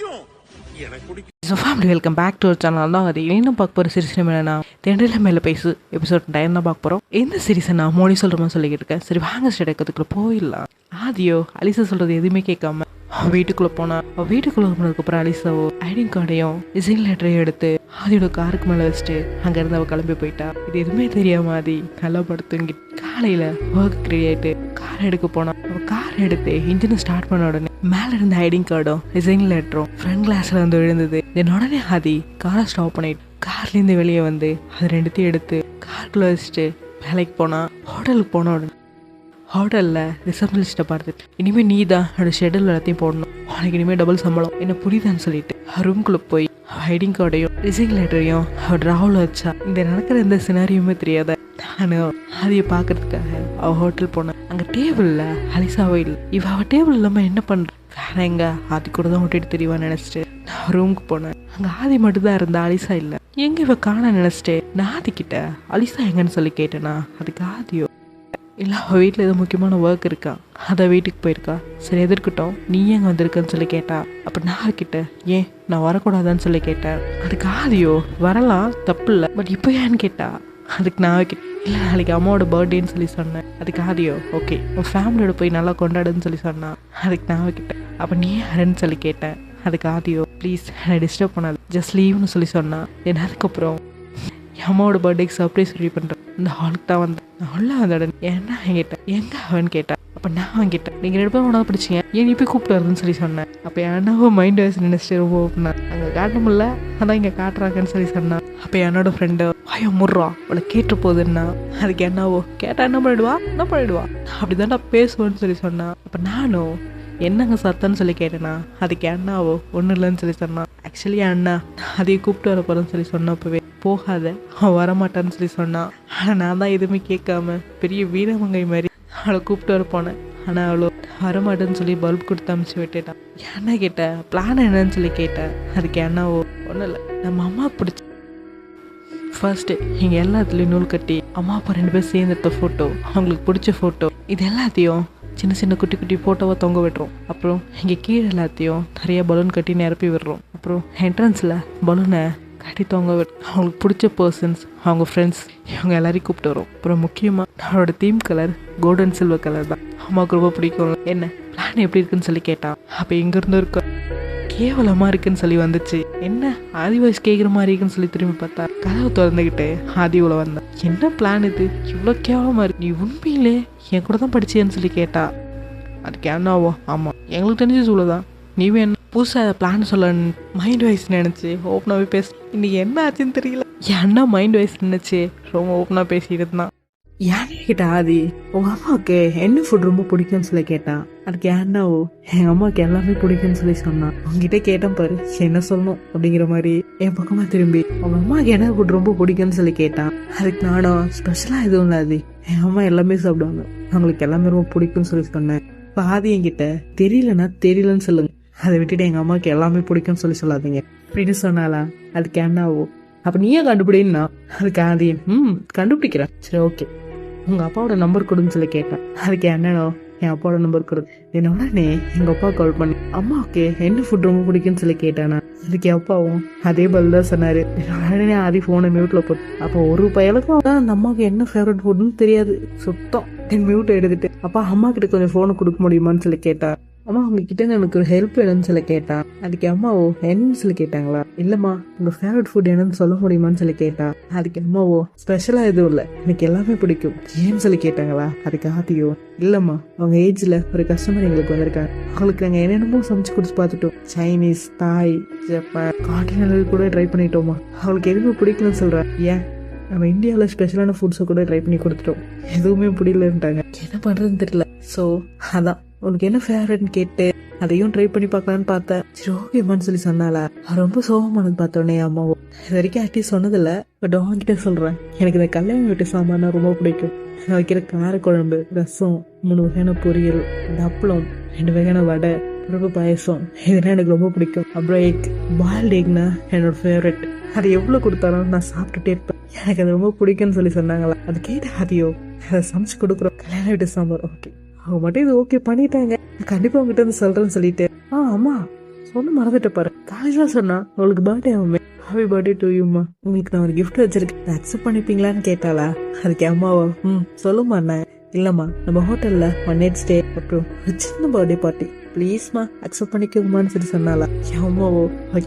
So family welcome back to our channel தான். அது என்ன பார்க்க போகிற சீரிஸ் என்னன்னா தென்றில் மேலே பேசு எபிசோட் 9 தான் பார்க்க போகிறோம். இந்த சீரிஸை நான் மோடி சொல்கிற மாதிரி சொல்லிக்கிட்டு இருக்கேன். சரி வாங்க ஸ்டேட் எடுக்கிறதுக்குள்ளே போயிடலாம். ஆதியோ அலிசா சொல்கிறது எதுவுமே கேட்காம வீட்டுக்குள்ளே போனால் வீட்டுக்குள்ளே போனதுக்கப்புறம் அலிசாவோ ஐடிங் கார்டையும் ரிசைன் லெட்டரையும் எடுத்து ஆதியோட காருக்கு மேலே வச்சுட்டு அங்கேருந்து அவள் கிளம்பி போயிட்டா. இது எதுவுமே தெரியாம ஆதி நல்லா படுத்துங்கி காலையில் ஒர்க் ரெடி ஆகிட்டு கார் எடுக்க போனா அவள் கார் எடுத்து இன்ஜினை ஸ்டார்ட் பண்ண உடனே மேலே இருந்த ஐடிங் கார்டும் ரிசைன் லெட்டரும் ஃப்ரண்ட் கிளாஸில் வந்து விழுந்தது. தென் உடனே ஆதி காரை ஸ்டாப் பண்ணிட்டு கார்லேருந்து வெளியே வந்து அது ரெண்டுத்தையும் எடுத்து காருக்குள்ளே வச்சுட்டு வேலைக்கு போனால் ஹோட்டலுக்கு போன உடனே ஹோட்டலில் ரிசப்ஷனிஸ்ட்டை பார்த்துட்டு இனிமேல் நீ தான் என்னோட ஷெடியூல் எல்லாத்தையும் போடணும், உனக்கு இனிமேல் டபுள் சம்பளம் என்ன புரியுதான்னு சொல்லிட்டு ரூம்குள்ளே போய் ஐடிங் கார்டையும் ரிசைன் லெட்டரையும் அவள் ட்ராவில் வச்சா. இந்த நடக்கிற எந்த சினாரியுமே தெரியாத நானும் அதையை பார்க்கறதுக்காக அவள் ஹோட்டல் போனேன். அங்கே டேபிளில் அலிசாவே இல்லை. அவள் டேபிள் இல்லாமல் என்ன பண்ணுற வேற எங்க ஆதி கூட தான் விட்டுட்டு தெரியவான்னு நினச்சிட்டு நான் ரூமுக்கு போனேன். அங்கே ஆதி மட்டும்தான் இருந்தா அலிசா இல்லை. எங்கே இவ காண நினச்சிட்டு நான் ஆதிக்கிட்ட அலிசா எங்கன்னு சொல்லி கேட்டேனா அதுக்கு ஆதியோ இல்லை அவள் வீட்டில் ஏதோ முக்கியமான ஒர்க் இருக்கா அதான் வீட்டுக்கு போயிருக்கா. சரி எதிர்க்கிட்டோம் நீ எங்கே வந்திருக்கன்னு சொல்லி கேட்டா. அப்போ நான் கிட்ட ஏன் நான் வரக்கூடாதான்னு சொல்லி கேட்டேன். அதுக்கு ஆதியோ வரலாம் தப்பு இல்லை பட் இப்போ ஏன்னு கேட்டா. அதுக்கு நான் கிட்ட இல்லை நாளைக்கு அம்மாவோட பர்த்டேன்னு சொல்லி சொன்னேன். அதுக்கு ஆதியோ ஓகே உன் ஃபேமிலியோட போய் நல்லா கொண்டாடுன்னு சொல்லி சொன்னான். அதுக்கு நான் கிட்ட அப்போ நீ யாருன்னு சொல்லி கேட்டேன். அதுக்கு ஆதியோ ப்ளீஸ் என்னை டிஸ்டர்ப் பண்ணாது ஜஸ்ட் லீவ்னு சொல்லி சொன்னான். தென் அதுக்கப்புறம் என் அம்மாவோட பர்த்டேக்கு சர்ப்ரைஸ் ரெடி பண்ணுறேன் இந்த ஹாலுக்கு தான் வந்தேன். நான் உள்ள வந்தேன் என்ன கேட்டேன் எங்கே அவன் கேட்டேன். அப்போ நான் அவன்கிட்ட நீங்கள் 2 பேரும் ஒன்றா படிச்சிங்க ஏன் நீ போய் கூப்பிட்டு வருதுன்னு சொல்லி சொன்னேன். அப்போ என்னவோ மைண்ட் வாய்ஸ் நினச்சிட்டு ரொம்ப ஓப்பனா அங்கே காட்ட முடியல அதான் இங்கே காட்டுறாங்கன்னு சொல்லி சொன்னான். அப்போ என்னோட ஃப்ரெண்டு ஐயோ முர்றா அவளை கேட்டு போகுதுன்னா அதுக்கு என்னவோ கேட்டால் என்ன பண்ணிடுவா அப்படி தான் நான் பேசுவேன்னு சொல்லி சொன்னான். அப்போ நானும் என்னங்க சத்தன்னு சொல்லி கேட்டேனா அதுக்கு அண்ணாவோ ஒன்றும் இல்லைன்னு சொல்லி சொன்னான். ஆக்சுவலி அண்ணா அதையும் கூப்பிட்டு வர போகிறேன்னு சொல்லி சொன்னப்பவே போகாத அவன் வரமாட்டான்னு சொல்லி சொன்னான். ஆனால் நான் தான் எதுவுமே கேட்காம பெரிய வீரமங்கை மாதிரி அவளை கூப்பிட்டு வர போனேன். ஆனால் அவளோ வரமாட்டேன்னு சொல்லி பல்ப் கொடுத்து அமுச்சு விட்டுட்டான். என்ன கேட்டேன் பிளான் என்னன்னு சொல்லி கேட்டேன். அதுக்கு அண்ணாவோ ஒன்றும் இல்லை நம்ம அம்மா பிடிச்சி ஃபர்ஸ்ட்டு இங்கே எல்லாத்துலேயும் நூல் கட்டி அம்மா அப்பா 2 பேரும் சேர்ந்து எடுத்த ஃபோட்டோ அவங்களுக்கு பிடிச்ச ஃபோட்டோ இது எல்லாத்தையும் சின்ன சின்ன குட்டி குட்டி ஃபோட்டோவாக தொங்க விடுறோம். அப்புறம் இங்கே கீழே எல்லாத்தையும் நிறைய பலூன் கட்டி நிரப்பி விடுறோம். அப்புறம் என்ட்ரன்ஸில் பலூனை கட்டி தொங்க விடு அவங்களுக்கு பிடிச்ச பர்சன்ஸ் அவங்க ஃப்ரெண்ட்ஸ் இவங்க எல்லாரையும் கூப்பிட்டு வரும். அப்புறம் முக்கியமாக அவரோட theme colour golden silver colour தான் அம்மாவுக்கு ரொம்ப பிடிக்கும். என்ன பிளான் எப்படி இருக்குன்னு சொல்லி கேட்டான். அப்போ இங்கேருந்து இருக்க கேவலமாக இருக்குன்னு சொல்லி வந்துச்சு. என்ன ஆதி வாய்ஸ் கேட்குற மாதிரி இருக்குன்னு சொல்லி திரும்பி பார்த்தா கதவை திறந்துக்கிட்டு ஆதி உள்ள வந்தான். என்ன பிளான் இது இவ்வளோ கேவலமாக இருக்கு நீ உண்மையிலே என் கூட தான் படிச்சேன்னு சொல்லி கேட்டா. அதுக்கு என்னவோ ஆமாம் எங்களுக்கு தெரிஞ்சு சொல்லதான் நீ என்ன புதுசாக பிளான் சொல்ல மைண்ட் வாய்ஸ் நினச்சி ஓப்பனாகவே பேச இன்னைக்கு என்ன ஆச்சுன்னு தெரியல. என் அண்ணா மைண்ட் வாய்ஸ் நினச்சி ரொம்ப ஓப்பனாக பேசிட்டு இருந்தான். ஏன்னு கேட்டா ஆதி உங்கள் அம்மாவுக்கு என்ன ஃபுட் ரொம்ப பிடிக்கும்னு சொல்லி கேட்டான். அதுக்கு ஏன்னாவோ எங்கள் அம்மாவுக்கு எல்லாமே பிடிக்கும்னு சொல்லி சொன்னான். அவங்ககிட்ட கேட்டேன் பாரு என்ன சொல்லணும் அப்படிங்கிற மாதிரி என் பக்கமாக திரும்பி உங்கள் அம்மாவுக்கு என்ன ஃபுட் ரொம்ப பிடிக்கும்னு சொல்லி கேட்டான். அதுக்கு நானும் ஸ்பெஷலாக எதுவும் இல்லை ஆதி என் அம்மா எல்லாமே சாப்பிடுவாங்க அவங்களுக்கு எல்லாமே ரொம்ப பிடிக்கும்னு சொல்லி சொன்னேன். இப்போ ஆதி என்கிட்ட தெரியலன்னு சொல்லுங்க அதை விட்டுட்டு எங்கள் அம்மாவுக்கு எல்லாமே பிடிக்கும்னு சொல்லி சொல்லாதீங்க அப்படின்னு சொன்னாலா. அதுக்கு என்னவோ அப்போ நீயே கண்டுபிடின்னா. அதுக்கு ஆதி கண்டுபிடிக்கிறேன் சரி ஓகே உங்கள் அப்பாவோட நம்பர் கொடுன்னு சொல்லி கேட்டேன். அதுக்கு என்னடோ என் அப்பாவோட நம்பர் கொடு. என்ன உடனே எங்கள் அப்பா கால் பண்ணி அம்மாவுக்கு என்ன ஃபுட் ரொம்ப பிடிக்குன்னு சொல்லி கேட்டானா. அதுக்கு அப்பாவும் அதே பதில் தான் சொன்னார். உடனே ஆதி ஃபோனை மியூட்டில் போட்டு அப்போ ஒரு பயலுக்கும் தான் அந்த அம்மாவுக்கு என்ன ஃபேவரட் ஃபுட்னு தெரியாது சுத்தம். மியூட்டை எடுத்துட்டு அப்பா அம்மா கிட்ட கொஞ்சம் ஃபோனை கொடுக்க முடியுமான்னு சொல்லி கேட்டா. அம்மா உங்ககிட்ட எனக்கு ஒரு ஹெல்ப் வேணும்னு சொல்லி கேட்டான். அதுக்கு அம்மாவோ என்னன்னு சொல்லி கேட்டாங்களா. இல்லைம்மா உங்கள் ஃபேவரட் ஃபுட் என்னன்னு சொல்ல முடியுமான்னு சொல்லி கேட்டா. அதுக்கு அம்மாவோ ஸ்பெஷலாக எதுவும் இல்லை எனக்கு எல்லாமே பிடிக்கும் ஏன்னு சொல்லி கேட்டாங்களா. அதுக்கு ஆதியோ இல்லைம்மா அவங்க ஏஜில் ஒரு கஸ்டமர் எங்களுக்கு வந்திருக்காங்க அவங்களுக்கு நாங்கள் என்னென்னமோ சமைச்சு கொடுத்து பார்த்துட்டோம் சைனீஸ் தாய் ஜப்பான் கான்டினென்டல் கூட ட்ரை பண்ணிட்டோமா அவங்களுக்கு எதுவுமே பிடிக்கலன்னு சொல்கிறேன். ஏன் நம்ம இந்தியாவில் ஸ்பெஷலான ஃபுட்ஸை கூட ட்ரை பண்ணி கொடுத்துட்டோம் எதுவுமே பிடிக்கலன்ட்டாங்க என்ன பண்ணுறதுன்னு தெரியல. ஸோ அதான் உனக்கு என்ன ஃபேவரட்னு கேட்டு அதையும் ட்ரை பண்ணி பார்க்கலான்னு பார்த்தேன். சரி ஓகேம்மான்னு சொல்லி சொன்னால ரொம்ப சோகமானது பார்த்தோன்னே அம்மாவோ இது வரைக்கும் ஆக்டிவ் சொன்னதில்லை பட் அவன்கிட்ட சொல்கிறேன் எனக்கு இந்த கல்யாண வீட்டு சாமானா ரொம்ப பிடிக்கும். வைக்கிற காரக்குழம்பு ரசம் 3 வகையான பொரியல் அப்பளம் 2 வகையான வடை பருப்பு பாயசம் இதெல்லாம் எனக்கு ரொம்ப பிடிக்கும். அப்புறம் எக் பாயில்டு எக்னா என்னோட ஃபேவரட் அது எவ்வளோ கொடுத்தாலும் நான் சாப்பிட்டுட்டே இருப்பேன் எனக்கு அது ரொம்ப பிடிக்கும்னு சொல்லி சொன்னாங்களா. அது கேட்டு ஆதியோ அதை சமைச்சு கொடுக்குறோம் கல்யாண வீட்டு சாம்பார் ஓகே அவங்க மட்டும் இது ஓகே பண்ணிட்டாங்க கண்டிப்பாக உங்ககிட்ட வந்து சொல்கிறேன்னு சொல்லிட்டு அம்மா சொன்ன மறந்துட்ட பாரு. காலேஜ்ல சொன்னா உங்களுக்கு பர்த்டே ஆகுமே. ஹாப்பி பர்த்டே டு யூமா. உங்களுக்கு நான் ஒரு கிஃப்ட் வச்சிருக்கேன், அக்செப்ட் பண்ணிப்பீங்களான்னு கேட்டாளா. அதுக்கு அம்மாவா சொல்லுமா அண்ணா. இல்லம்மா, நம்ம ஹோட்டல்ல 1 night ஸ்டே அப்புறம் ஒரு சின்ன பர்த்டே பார்ட்டி, ப்ளீஸ்மா அக்செப்ட் பண்ணிக்கோங்கம்மான்னு சொல்லி சொன்னாலா. என் அம்மாவோ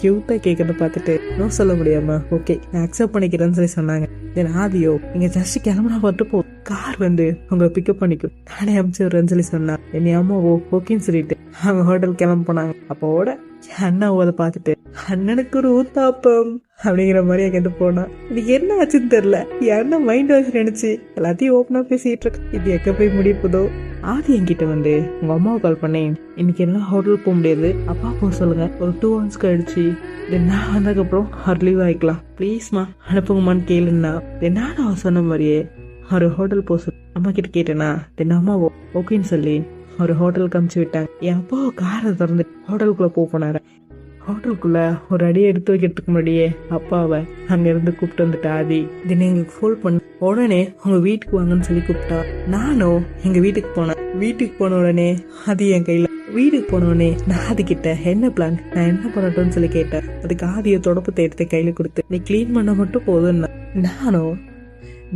கியூட்டா கேட்கறத பார்த்துட்டு நோ சொல்ல முடியாம ஓகே நான் அக்செப்ட் பண்ணிக்கிறேன்னு சொல்லி சொன்னாங்க. தென் ஆதியோ நீங்க ஜஸ்ட் கிளம்புனா மட்டும் போ, கார் வந்து உங்களை பிக்கப் பண்ணிக்கும், நானே அனுப்பிச்சு விடுறேன்னு சொல்லி சொன்னா. என் அம்மாவோ ஓகேன்னு சொல்லிட்டு அவங்க ஹோட்டல் கிளம்ப போனாங்க. அப்போட என் அண்ணாவோ அதை பார்த்துட்டு அண்ணனுக்கு ஒரு ஊத்தாப்பம் அப்படிங்கிற மாதிரி அங்கிட்டு போனா. இது என்ன ஆச்சுன்னு தெரியல, என் அண்ணன் மைண்ட் வாஷ் நினைச்சு எல்லாத்தையும் ஓப்பனா பேசிட்டு இருக்கு. இது எங்க போய் முடிப்பதோ. ஆதி என்கிட்ட வந்து உங்க அம்மாவை கால் பண்ணேன், இன்னைக்கு என்ன ஹோட்டல் போக முடியாது, அப்பா போக சொல்லுங்க, ஒரு 2 hours கழிச்சு நான் வந்ததுக்கப்புறம் அவர் லீவ் ஆகிக்கலாம், ப்ளீஸ்மா அனுப்புங்கம்மான்னு கேளுன்னா. நானும் அவன் சொன்ன மாதிரியே ஒரு ஹோட்டல் போக சொல்லி அம்மா கிட்ட கேட்டேனா. அம்மாவோ ஓகேன்னு சொல்லி ஒரு ஹோட்டலுக்கு அனுப்பிச்சு விட்டாங்க. என் அப்பாவை காரை திறந்து ஹோட்டலுக்குள்ள போனாரு. ஹோட்டலுக்குள்ள ஒரு அடியை எடுத்து வைக்கிறதுக்கு முன்னாடியே அப்பாவை அங்க இருந்து கூப்பிட்டு வந்துட்டா ஆதி. தினம் எங்களுக்கு ஃபோன் பண்ண உடனே உங்க வீட்டுக்கு வாங்கன்னு சொல்லி கூப்பிட்டா. நானும் எங்க வீட்டுக்கு போனேன். வீட்டுக்கு போன உடனே ஆதி என் கையில. வீட்டுக்கு போன உடனே நான் ஆதி கிட்ட என்ன பிளான், நான் என்ன பண்ணட்டும்னு சொல்லி கேட்டேன். அதுக்கு ஆதியை தொடப்பத்தை எடுத்து கையில கொடுத்து நீ கிளீன் பண்ண மட்டும் போதும்னா.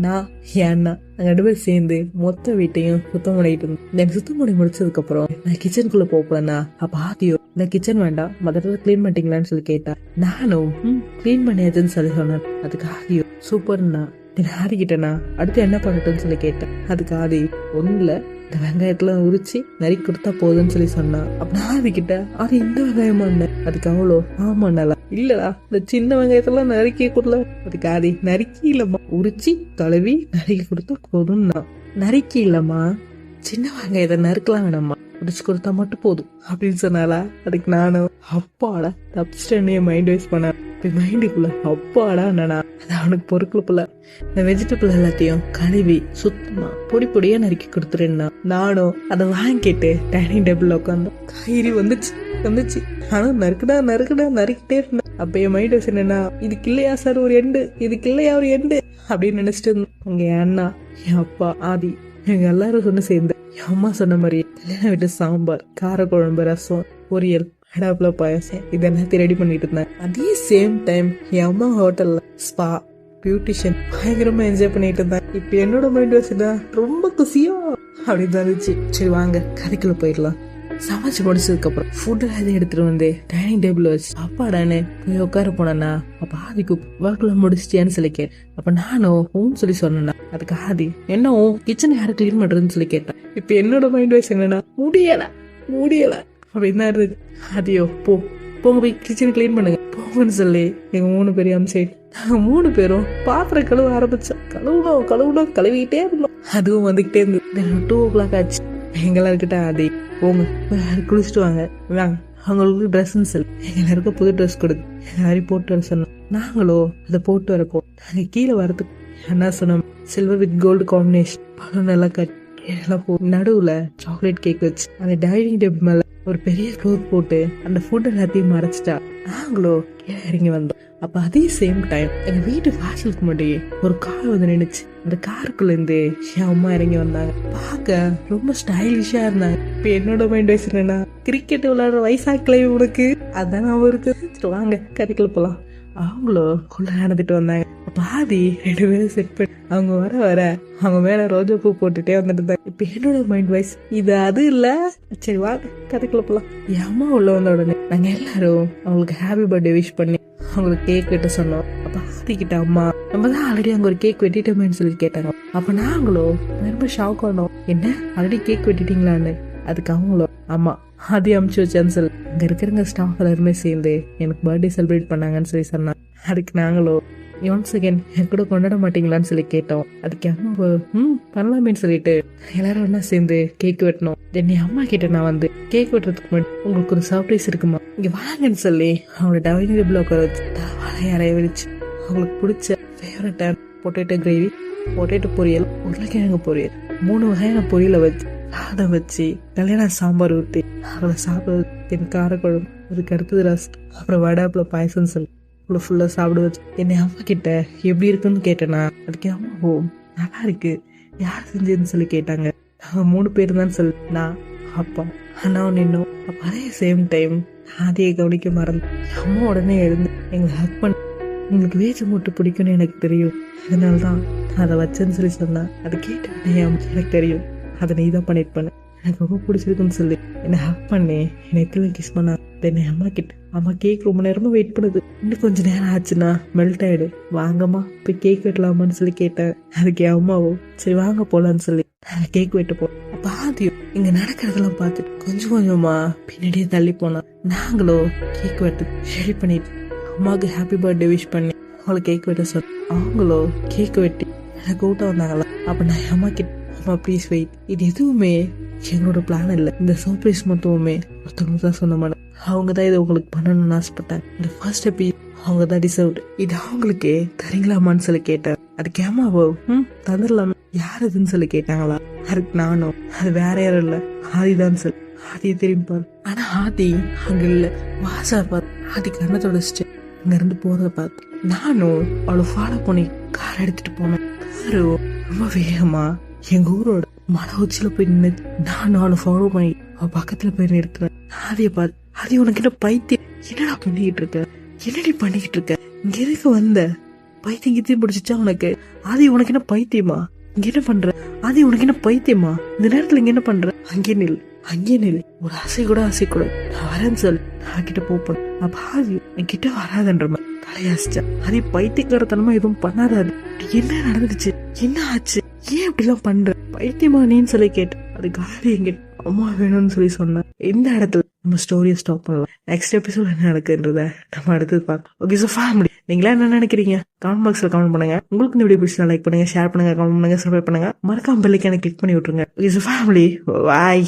நான் என் அண்ணா நாங்கள் 2 பேரும் சேர்ந்து மொத்த வீட்டையும் சுத்தம் பண்ணிட்டு இருந்தோம். சுத்தம் பண்ணி முடிச்சதுக்கு அப்புறம் நான் கிச்சனுக்குள்ள போப்பேன்னா அப்ப ஆதியோ நான் கிச்சன் வேண்டாம் மொதல்ல கிளீன் பண்ணிட்டீங்களான்னு சொல்லி கேட்டா. நானும் கிளீன் பண்ணியாச்சுன்னு சொல்லி சொன்னேன். அதுக்கு ஆதியோ சூப்பர்னா. ஆதி கிட்டனா அடுத்து என்ன பண்ணட்டும்னு சொல்லி கேட்டேன். அதுக்கு ஆதி ஒன்றும் இல்லை, இந்த வெங்காயத்துல உரிச்சு நறுக்கி கொடுத்தா போதுன்னு சொல்லி சொன்னா. அப்ப ஆதி கிட்ட அது இந்த வெங்காயமா என்ன. அதுக்கு அவ்வளோ ஆமாண்ணா. இல்லடா இந்த சின்ன வெங்காயத்தெல்லாம் நறுக்கி கொடுல. அதுக்கு ஆதி நறுக்கி இல்லம்மா, உரிச்சு கழுவி நறுக்கி கொடுத்தா போதும்னா. நறுக்கி இல்லம்மா, சின்ன வெங்காயத்தை நறுக்கலாம் வேணாம்மா, உரிச்சு கொடுத்தா மட்டும் போதும் அப்படின்னு சொன்னாலா. அதுக்கு நானும் அப்பாடா தப்பிச்சிட்டே மைண்ட் வைஸ் பண்ண. மைண்டுக்குள்ள அப்பாடா நானா அது அவனுக்கு பொறுக்கல. இந்த வெஜிடபிள் எல்லாத்தையும் கழுவி சுத்தமா பொடி பொடியா நறுக்கி கொடுத்துருன்னா. நானும் அதை வாங்கிட்டு டைனிங் டேபிள்ல உட்காந்தோம். காய்கறி வந்துச்சு ஆனா நறுக்கிட்டே இருந்தேன். அப்ப என் மைண்ட் வைஸ் என்னன்னா, இதுக்கு இல்லையா சார் ஒரு எண்டு, இதுக்கு இல்லையா ஒரு எண்டு அப்படின்னு நினைச்சிட்டு இருந்தோம். அங்க என் அண்ணா, என் அப்பா, ஆதி எங்க எல்லாரும் சொன்ன சேர்ந்து என் அம்மா சொன்ன மாதிரி கல்யாண வீட்டு சாம்பார், காரக்குழம்பு, ரசம், பொரியல், அடாப்புல பாயசம் இதெல்லாம் ரெடி பண்ணிட்டு இருந்தேன். அதே சேம் டைம் என் அம்மா ஹோட்டல்ல ஸ்பா, பியூட்டிஷியன் பயங்கரமா என்ஜாய் பண்ணிட்டு இருந்தேன். இப்ப என்னோட மைண்ட் வச்சுட்டா ரொம்ப குசியா அப்படின்னு இருந்துச்சு. சரி வாங்க கதைக்குள்ள போயிடலாம். சமைச்சு முடிச்சதுக்கு அப்புறம் ஃபுட் எல்லாம் எடுத்துட்டு வந்து டைனிங் டேபிள் வச்சு அப்பாடானு போய் உட்கார போனேன்னா. அப்ப ஆதிக்கு ஒர்க்ல முடிச்சிட்டியான்னு சொல்லி கேட்டேன். அப்ப நானும் சொல்லி சொன்னேன்னா. அதுக்கு ஆதி என்ன கிச்சன் யாரும் கிளீன் பண்றதுன்னு சொல்லி கேட்டேன். இப்ப என்னோட மைண்ட் வைஸ் என்னன்னா முடியல அப்படின்னு இருந்தது. அதையோ போங்க போய் கிச்சன் கிளீன் பண்ணுங்க போங்கன்னு சொல்லி எங்க 3 பேரையும் அம்சைடு நாங்க 3 பேரும் பாத்திரம் கழுவ ஆரம்பிச்சோம். கழுவிக்கிட்டே இருந்தோம். அதுவும் வந்துகிட்டே இருந்தது. 2 o'clock ஆச்சு. எங்களாருக்கிட்ட ஆதி போங்க குளிச்சுட்டு வாங்க அவங்களுக்கு ட்ரெஸ்ன்னு சொல்லி எங்க எல்லாருக்கும் புது ட்ரெஸ் கொடுத்து எல்லாரையும் போட்டு வர சொன்னோம். நாங்களோ அதை போட்டு வரப்போ நாங்க கீழே வரதுக்கு என்ன சொன்னோம், சில்வர் வித் கோல்டு காம்பினேஷன் பழம் நல்லா கட்டி எல்லாம் போ நடுவுல சாக்லேட் கேக் வச்சு அந்த டைனிங் டேபிள் மேல ஒரு பெரிய க்ளோத் போட்டு அந்த ஃபுட் எல்லாத்தையும் மறைச்சிட்டா. நாங்களோ கீழே இறங்கி வந்தோம். அப்ப அதே சேம் டைம் எங்க வீட்டு வாசலுக்கு முன்னாடி ஒரு கார் வந்து நின்னுச்சு. அந்த காருக்குள்ள இருந்து என் அம்மா இறங்கி வந்தாங்க. பார்க்க ரொம்ப ஸ்டைலிஷா இருந்தாங்க. இப்ப என்னோட மைண்ட் வைஸ் என்னன்னா, கிரிக்கெட் விளையாடுற வயசாக்கலை உனக்கு அதான் அவன் இருக்கு. வாங்க கறிக்குள்ள போலாம். அவங்களோ குள்ள நடந்துட்டு வந்தாங்க. பாதி 2 பேரும் செட் பண்ணி அவங்க வர அவங்க மேல ரோஜா பூ போட்டுட்டே வந்துட்டு இருந்தாங்க. இப்ப என்னோட மைண்ட் வைஸ் இது அது இல்ல. சரி வாங்க கதைக்குள்ள போலாம். என் அம்மா உள்ள வந்த உடனே நாங்க எல்லாரும் அவங்களுக்கு ஹாப்பி பர்த்டே விஷ் பண்ணி அவங்களுக்கு கேக் வெட்ட சொன்னோம். அப்ப ஆதிக்கிட்ட அம்மா நம்ம தான் ஆல்ரெடி அங்க ஒரு கேக் வெட்டிட்டோமேன்னு சொல்லி கேட்டாங்க. அப்ப நாங்களோ ரொம்ப ஷாக் ஆனோம், என்ன ஆல்ரெடி கேக் வெட்டிட்டீங்களான்னு. அதுக்கு அவங்களோ ஆமா ஆதி அமுச்சு வச்சான்னு சொல்லி அங்க இருக்கிறவங்க ஸ்டாஃப் எல்லாருமே சேர்ந்து எனக்கு பர்த்டே செலிப்ரேட் பண்ணாங்கன்னு சொல்லி சொன்னாங்க. அதுக்கு நாங்களோ ஒன்ஸ் அகேன் என் கூட கொண்டாட மாட்டீங்களான்னு சொல்லி கேட்டோம். அதுக்கு அம்மா பண்ணலாமேன்னு சொல்லிட்டு எல்லாரும் ஒன்னா சேர்ந்து கேக் வெட்டணும். என் அம்மா கிட்ட நான் வந்து கேக் வெட்டுறதுக்கு முன்னாடி உங்களுக்கு ஒரு சர்ப்ரைஸ் இருக்குமா இங்க வாங்கன்னு சொல்லி அவங்களோட டைனிங் டேபிள் உட்கார வச்சு வாழை அறைய விரிச்சு அவங்களுக்கு பிடிச்ச ஃபேவரட் பொட்டேட்டோ கிரேவி, பொட்டேட்டோ பொரியல், உருளைக்கிழங்கு பொரியல், 3 வகையான பொரியலை வச்சு சாதம் வச்சு கல்யாண சாம்பார் ஊற்றி அவளை சாப்பிட காரக்குழம்பு, அதுக்கு அடுத்தது ரசம், அப்புறம் வடாப்புல பாயசம் சொல்லி ஃபுல்லா சாப்பிட வச்சு என்னை அம்மா கிட்ட எப்படி இருக்குன்னு கேட்டேனா. அதுக்கு அம்மா நல்லா இருக்கு யார் செஞ்சதுன்னு சொல்லி கேட்டாங்க. நாங்க 3 பேர் தான் சொல்லி நான் அப்பா அண்ணா நின்னோம். அப்ப அதே சேம் டைம் அதையே கவனிக்க மறந்து அம்மா உடனே எழுந்து எங்களை ஹக் பண்ணி உங்களுக்கு வேச்சு மூட்டு பிடிக்கும்னு எனக்கு தெரியும், அதனால தான் நான் அதை வச்சேன்னு சொல்லி சொன்னேன். அது கேட்டு எனக்கு தெரியும் அதை நீ தான் பண்ணிருப்பேன், எனக்கு ரொம்ப பிடிச்சிருக்குன்னு சொல்லி என்னை ஹக் பண்ணி என்னை எத்தனை கிஸ் பண்ணா. என்னை அம்மா கிட்ட அம்மா கேக் ரொம்ப நேரமா வெயிட் பண்ணுது, இன்னும் கொஞ்சம் நேரம் ஆச்சுன்னா மெல்ட் ஆயிடும், வாங்கம்மா போய் கேக் வெட்டலாமான்னு சொல்லி கேட்டேன். அதுக்கு என் அம்மாவோ சரி வாங்க போலான்னு சொல்லி கேக் வெட்ட போ. அப்ப ஆதியும் இங்க நடக்கிறதெல்லாம் பார்த்துட்டு கொஞ்சம் கொஞ்சமா பின்னாடியே தள்ளி போனா. நாங்களோ கேக் வெட்டு ரெடி பண்ணிட்டு அம்மாவுக்கு ஹாப்பி பர்த்டே விஷ் பண்ணி அவளை கேக் வெட்ட சொன்ன. அவங்களோ கேக் வெட்டி எனக்கு கூட்டம் வந்தாங்களா. அப்ப நான் அம்மா கிட்ட அம்மா ப்ளீஸ் வெயிட், இது எதுவுமே எங்களோட பிளான் இல்லை, இந்த சர்ப்ரைஸ் மட்டுமே ஒருத்தவங்க தான் சொன்ன மாதிரி அவங்க தான் இதை உங்களுக்கு பண்ணணும்னு ஆசைப்பட்டாங்க. இந்த ஃபர்ஸ்ட் எபிசோட் அவங்க தான் டிசர்வ்டு, இது அவங்களுக்கே தரீங்களாமான்னு சொல்லி கேட்டேன். அதுக்கு ஏமாவோ தந்துடலாமே, யார் இதுன்னு சொல்லி கேட்டாங்களா. அதுக்கு நானும் அது வேற யாரும் இல்ல ஆதிதான் சொல்லி ஆதியை திரும்பி பாரு. ஆனா ஆதி அங்க இல்ல, வாசா பார்த்து ஆதி கண்ணை தொடச்சிட்டு இங்க இருந்து போறத பார்த்து நானும் அவளை ஃபாலோ பண்ணி கார் எடுத்துட்டு போனேன். காரு ரொம்ப வேகமா எங்க ஊரோட மலை உச்சியில போய் நின்று நானும் அவளை ஃபாலோ பண்ணி அவ பக்கத்துல போய் நிறுத்துறேன். ஆதியை பார்த்து ஆதி உனக்கு என்ன பைத்தியம், என்னடா பண்ணிக்கிட்டு இருக்க, என்னடி பண்ணிக்கிட்டு இருக்க, இங்க எதுக்கு வந்த, பைத்தியம் கித்தியம் பிடிச்சிச்சா உனக்கு, ஆதி உனக்கு என்ன பைத்தியமா, இங்க என்ன பண்ற, ஆதி உனக்கு என்ன பைத்தியமா, இந்த நேரத்துல இங்க என்ன பண்ற, அங்கே நில் அங்கே நில், ஒரு ஆசை கூட நான் வரேன்னு சொல்லி நான் கிட்ட போப்பேன். அப்ப ஆதி என் கிட்ட வராதுன்ற மாதிரி தலையாசிச்சா. அது பைத்தியக்காரத்தனமா எதுவும் பண்ணாதாது, என்ன நடந்துச்சு, என்ன ஆச்சு, ஏன் இப்படி எல்லாம் பண்ற, பைத்தியமா நீன்னு சொல்லி கேட்டு அது காலி எங்கிட்ட அம்மா வேணும்னு சொல்லி சொன்னேன். இந்த இடத்துல நம்ம ஸ்டோரியை ஸ்டாப் பண்ணலாம். நெக்ஸ்ட் எபிசோட் என்ன நடக்குன்றத நம்ம அடுத்தது பார்க்கலாம். ஓகே ஸோ ஃபேமிலி, நீங்களா என்ன நினைக்கிறீங்க கமெண்ட் பாக்ஸ்ல கமெண்ட் பண்ணுங்க. உங்களுக்கு இந்த வீடியோ பிடிச்சா லைக் பண்ணுங்க, ஷேர் பண்ணுங்க, கமெண்ட் பண்ணுங்க, சப்ஸ்கிரைப் பண்ணுங்க, மறக்காம பெல் ஐகானை கிளிக் பண்ணி விட்டுருங்க. ஓகே ஸோ ஃபேமிலி, பாய்.